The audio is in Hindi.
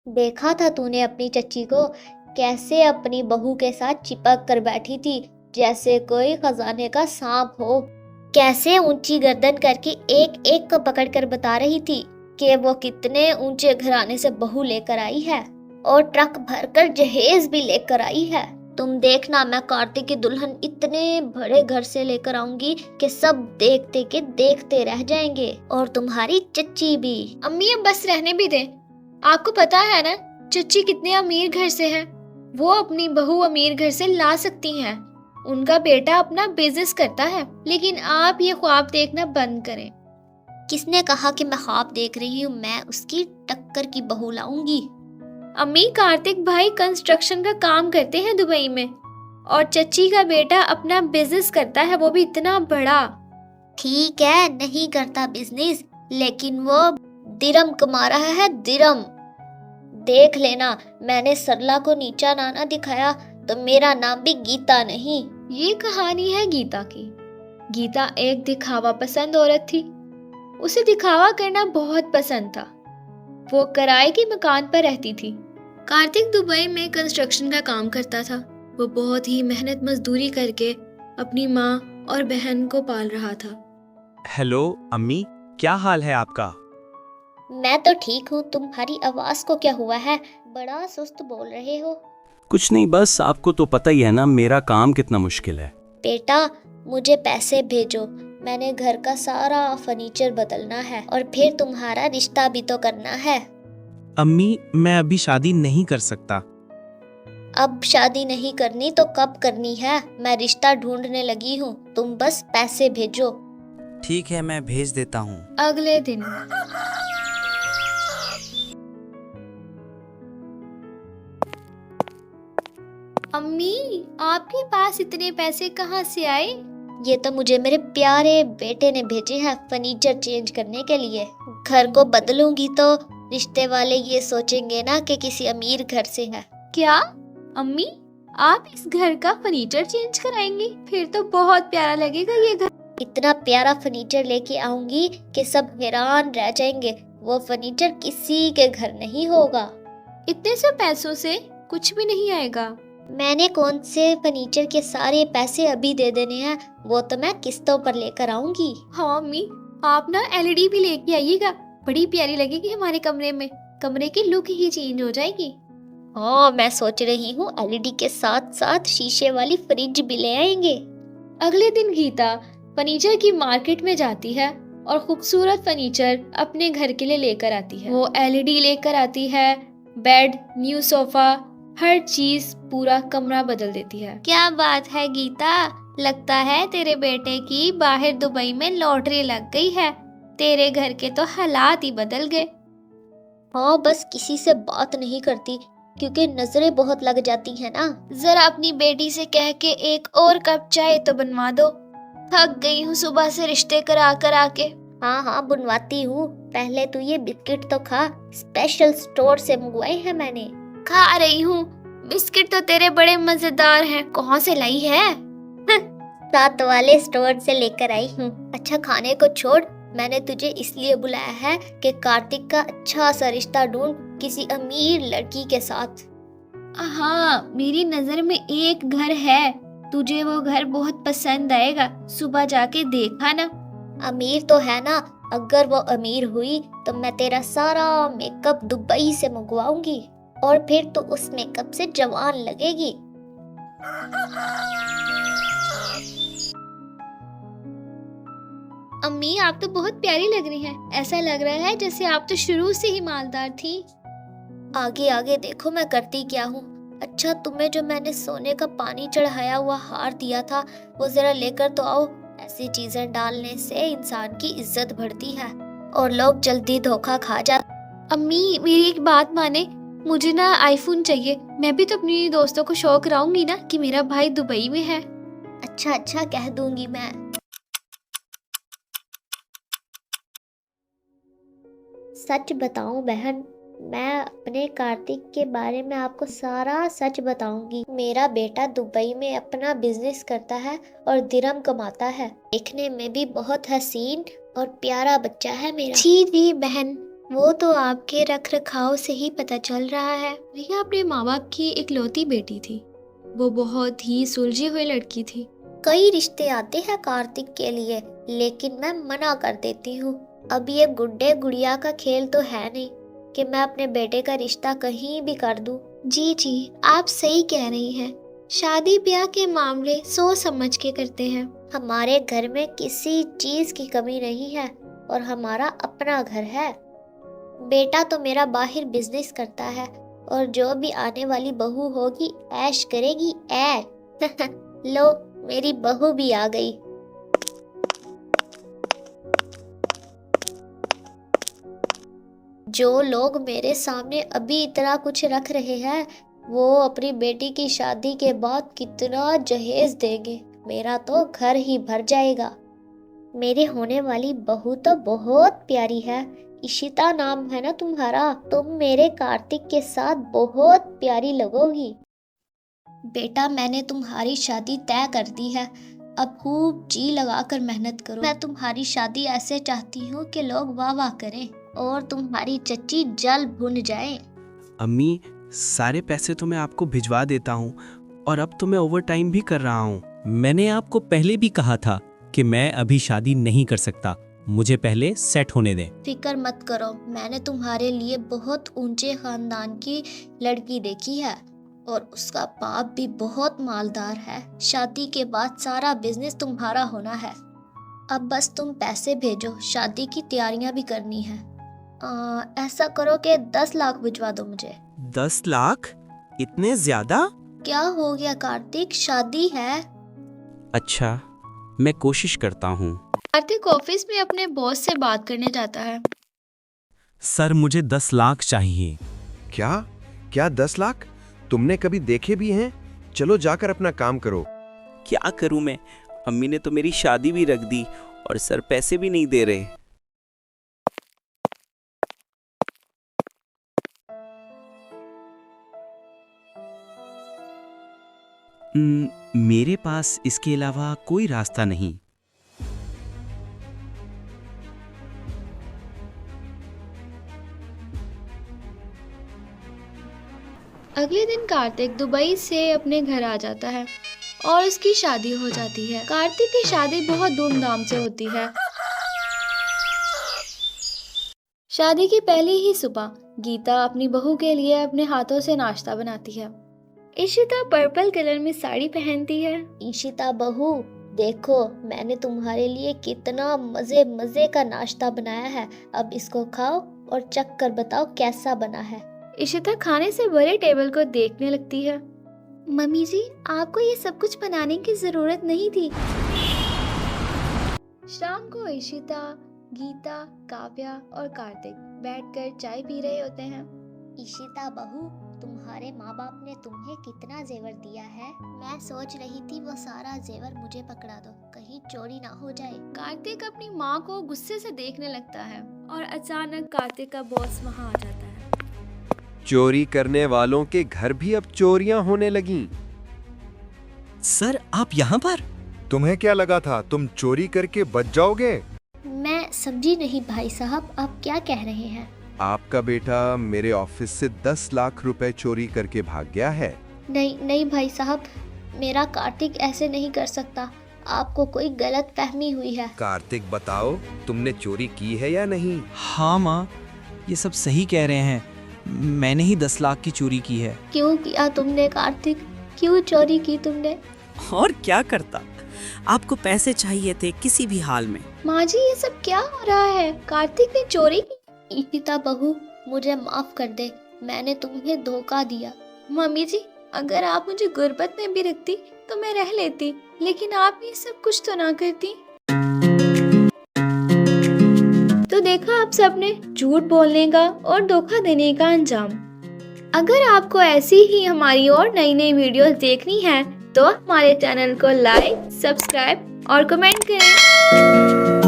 देखा था तूने अपनी चच्ची को कैसे अपनी बहू के साथ चिपक कर बैठी थी, जैसे कोई खजाने का सांप हो। कैसे ऊंची गर्दन करके एक एक को पकड़ कर बता रही थी कि वो कितने ऊंचे घराने से बहू लेकर आई है और ट्रक भरकर जहेज भी लेकर आई है। तुम देखना, मैं कार्तिक की दुल्हन इतने बड़े घर से लेकर आऊंगी कि सब देखते के देखते रह जाएंगे, और तुम्हारी चच्ची भी। अम्मी अब बस रहने भी दे। आपको पता है ना चच्ची कितने अमीर घर से है। वो अपनी बहू अमीर घर से ला सकती हैं। उनका बेटा अपना बिजनेस करता है, लेकिन आप ये ख्वाब देखना बंद करें। किसने कहा कि मैं ख्वाब देख रही हूँ? मैं उसकी टक्कर की बहू लाऊंगी। अम्मी, कार्तिक भाई कंस्ट्रक्शन का काम करते हैं दुबई में, और चच्ची का बेटा अपना बिजनेस करता है, वो भी इतना बड़ा। ठीक है, नहीं करता बिजनेस, लेकिन वो दिरम कमा रहा है, दिरम। देख लेना, मैंने सरला को नीचा ना दिखाया तो मेरा नाम भी गीता नहीं। ये कहानी है गीता की। गीता एक दिखावा पसंद औरत थी। उसे दिखावा करना बहुत पसंद था। वो किराए के मकान पर रहती थी। कार्तिक दुबई में कंस्ट्रक्शन का काम करता था। वो बहुत ही मेहनत मजदूरी करके अपनी माँ और बहन को पाल रहा था। हेलो अम्मी, क्या हाल है आपका? मैं तो ठीक हूँ, तुम्हारी आवाज को क्या हुआ है? बड़ा सुस्त बोल रहे हो। कुछ नहीं, बस आपको तो पता ही है ना मेरा काम कितना मुश्किल है। बेटा, मुझे पैसे भेजो, मैंने घर का सारा फर्नीचर बदलना है और फिर तुम्हारा रिश्ता भी तो करना है। अम्मी, मैं अभी शादी नहीं कर सकता। अब शादी नहीं करनी तो कब करनी है? मैं रिश्ता ढूंढने लगी हूँ, तुम बस पैसे भेजो। ठीक है, मैं भेज देता हूँ। अगले दिन अम्मी, आपके पास इतने पैसे कहाँ से आए? ये तो मुझे मेरे प्यारे बेटे ने भेजे हैं फर्नीचर चेंज करने के लिए। घर को बदलूंगी तो रिश्ते वाले ये सोचेंगे ना कि किसी अमीर घर से है। क्या अम्मी, आप इस घर का फर्नीचर चेंज कराएंगी? फिर तो बहुत प्यारा लगेगा ये घर। इतना प्यारा फर्नीचर लेके आऊंगी कि सब हैरान रह जाएंगे। वो फर्नीचर किसी के घर नहीं होगा। इतने से पैसों से कुछ भी नहीं आएगा। मैंने कौन से फर्नीचर के सारे पैसे अभी दे देने हैं, वो तो मैं किस्तों पर लेकर आऊंगी। हाँ अम्मी, आप ना एलईडी भी लेके आइएगा, बड़ी प्यारी लगेगी हमारे कमरे में। कमरे की लुक ही चेंज हो जाएगी। हाँ, मैं सोच रही हूँ एलईडी के साथ साथ शीशे वाली फ्रिज भी ले आएंगे। अगले दिन गीता फर्नीचर की मार्केट में जाती है और खूबसूरत फर्नीचर अपने घर के लिए लेकर आती है। वो एलईडी लेकर आती है, बेड, न्यू सोफा, हर चीज, पूरा कमरा बदल देती है। क्या बात है गीता, लगता है तेरे बेटे की बाहर दुबई में लॉटरी लग गई है। तेरे घर के तो हालात ही बदल गए। हाँ, बस किसी से बात नहीं करती क्योंकि नजरें बहुत लग जाती हैं ना। जरा अपनी बेटी से कह के एक और कप चाय तो बनवा दो। थक गई हूँ सुबह से रिश्ते करा करा के। हाँ हाँ, बनवाती हूँ। पहले तू ये बिस्किट तो खा, स्पेशल स्टोर से मंगवाए हैं मैंने। खा रही हूँ। बिस्किट तो तेरे बड़े मजेदार हैं। कहाँ से लाई है? साथ वाले स्टोर से लेकर आई हूँ। अच्छा, खाने को छोड़, मैंने तुझे इसलिए बुलाया है कि कार्तिक का अच्छा सा रिश्ता ढूंढ किसी अमीर लड़की के साथ। हाँ, मेरी नजर में एक घर है, तुझे वो घर बहुत पसंद आएगा। सुबह जाके देखा ना। अमीर तो है ना, अगर वो अमीर हुई तो मैं तेरा सारा मेकअप दुबई से मंगवाऊंगी और फिर तो उस मेकअप से जवान लगेगी। अम्मी, आप तो बहुत प्यारी लग रही हैं। ऐसा लग रहा है जैसे आप तो शुरू से ही मालदार थी। आगे आगे देखो मैं करती क्या हूँ। अच्छा, तुम्हें जो मैंने सोने का पानी चढ़ाया हुआ हार दिया था वो जरा लेकर तो आओ। ऐसी चीजें डालने से इंसान की इज्जत बढ़ती है और लोग जल्दी धोखा खा जाते। अम्मी, मेरी एक बात माने, मुझे ना आईफोन चाहिए। मैं भी तो अपनी दोस्तों को शो कराऊंगी ना कि मेरा भाई दुबई में है। अच्छा अच्छा, कह दूंगी मैं। सच बताऊं बहन, मैं अपने कार्तिक के बारे में आपको सारा सच बताऊंगी। मेरा बेटा दुबई में अपना बिजनेस करता है और दिरहम कमाता है। देखने में भी बहुत हसीन और प्यारा बच्चा है मेरा। जी जी बहन, वो तो आपके रख रखाव से ही पता चल रहा है। रिया अपने माँ बाप की इकलौती बेटी थी। वो बहुत ही सुलझी हुई लड़की थी। कई रिश्ते आते हैं कार्तिक के लिए, लेकिन मैं मना कर देती हूँ। अब ये गुड्डे गुड़िया का खेल तो है नहीं कि मैं अपने बेटे का रिश्ता कहीं भी कर दूँ। जी आप सही कह रही हैं। शादी ब्याह के मामले सोच समझ के करते हैं। हमारे घर में किसी चीज की कमी नहीं है और हमारा अपना घर है। बेटा तो मेरा बाहर बिजनेस करता है और जो भी आने वाली बहू होगी ऐश करेगी ऐश। लो मेरी बहू भी आ गई। जो लोग मेरे सामने अभी इतना कुछ रख रहे हैं वो अपनी बेटी की शादी के बाद कितना जहेज देंगे। मेरा तो घर ही भर जाएगा। मेरे होने वाली बहू तो बहुत प्यारी है। इशिता नाम है ना तुम्हारा। तुम मेरे कार्तिक के साथ बहुत प्यारी लगोगी। बेटा मैंने तुम्हारी शादी तय कर दी है। अब खूब जी लगाकर मेहनत करो। मैं तुम्हारी शादी ऐसे चाहती हूँ कि लोग वाह वाह करें और तुम्हारी चच्ची जल भुन जाए। अम्मी, सारे पैसे तो मैं आपको भिजवा देता हूँ और अब तो मैं ओवर टाइम भी कर रहा हूँ। मैंने आपको पहले भी कहा था कि मैं अभी शादी नहीं कर सकता, मुझे पहले सेट होने दें। फिक्र मत करो, मैंने तुम्हारे लिए बहुत ऊंचे खानदान की लड़की देखी है और उसका बाप भी बहुत मालदार है। शादी के बाद सारा बिजनेस तुम्हारा होना है। अब बस तुम पैसे भेजो, शादी की तैयारियां भी करनी है। ऐसा करो कि 10 लाख भिजवा दो मुझे। 10 लाख? इतने ज्यादा? क्या हो गया कार्तिक, शादी है। अच्छा, मैं कोशिश करता हूँ। कार्तिक ऑफिस में अपने बॉस से बात करने जाता है। सर, मुझे 10 लाख चाहिए। क्या 10 लाख? तुमने कभी देखे भी हैं? चलो जाकर अपना काम करो। क्या करूँ मैं? अम्मी ने तो मेरी शादी भी रख दी और सर पैसे भी नहीं दे रहे। मेरे पास इसके अलावा कोई रास्ता नहीं। अगले दिन कार्तिक दुबई से अपने घर आ जाता है और उसकी शादी हो जाती है। कार्तिक की शादी बहुत धूमधाम से होती है। शादी की पहली ही सुबह गीता अपनी बहू के लिए अपने हाथों से नाश्ता बनाती है। इशिता पर्पल कलर में साड़ी पहनती है। इशिता बहू, देखो मैंने तुम्हारे लिए कितना मजे मजे का नाश्ता बनाया है। अब इसको खाओ और चख कर बताओ कैसा बना है। इशिता खाने से भरे टेबल को देखने लगती है। मम्मी जी, आपको ये सब कुछ बनाने की जरूरत नहीं थी। शाम को इशिता, गीता, काव्या और कार्तिक बैठकर चाय पी रहे होते हैं। इशिता बहू, तुम्हारे माँ बाप ने तुम्हें कितना जेवर दिया है। मैं सोच रही थी वो सारा जेवर मुझे पकड़ा दो, कहीं चोरी ना हो जाए। कार्तिक अपनी माँ को गुस्से से देखने लगता है और अचानक कार्तिक का बॉस वहाँ आ जाता है। चोरी करने वालों के घर भी अब चोरियां होने लगीं। सर, आप यहाँ पर? तुम्हें क्या लगा था तुम चोरी करके बच जाओगे? मैं समझी नहीं भाई साहब, आप क्या कह रहे हैं? आपका बेटा मेरे ऑफिस से 10 लाख रुपए चोरी करके भाग गया है। नहीं भाई साहब, मेरा कार्तिक ऐसे नहीं कर सकता। आपको कोई गलत फहमी हुई है। कार्तिक, बताओ तुमने चोरी की है या नहीं? हाँ माँ, ये सब सही कह रहे हैं। मैंने ही 10 लाख की चोरी की है। क्यों किया तुमने कार्तिक? क्यों चोरी की तुमने? और क्या करता, आपको पैसे चाहिए थे किसी भी हाल में। माँ जी, ये सब क्या हो रहा है? कार्तिक ने चोरी की? इशिता बहू, मुझे माफ कर दे, मैंने तुम्हें धोखा दिया। मम्मी जी, अगर आप मुझे गुर्बत में भी रखती तो मैं रह लेती, लेकिन आप ये सब कुछ तो ना करती। तो देखा आप सबने झूठ बोलने का और धोखा देने का अंजाम। अगर आपको ऐसी ही हमारी और नई नई वीडियोस देखनी है तो हमारे चैनल को लाइक, सब्सक्राइब और कमेंट करें।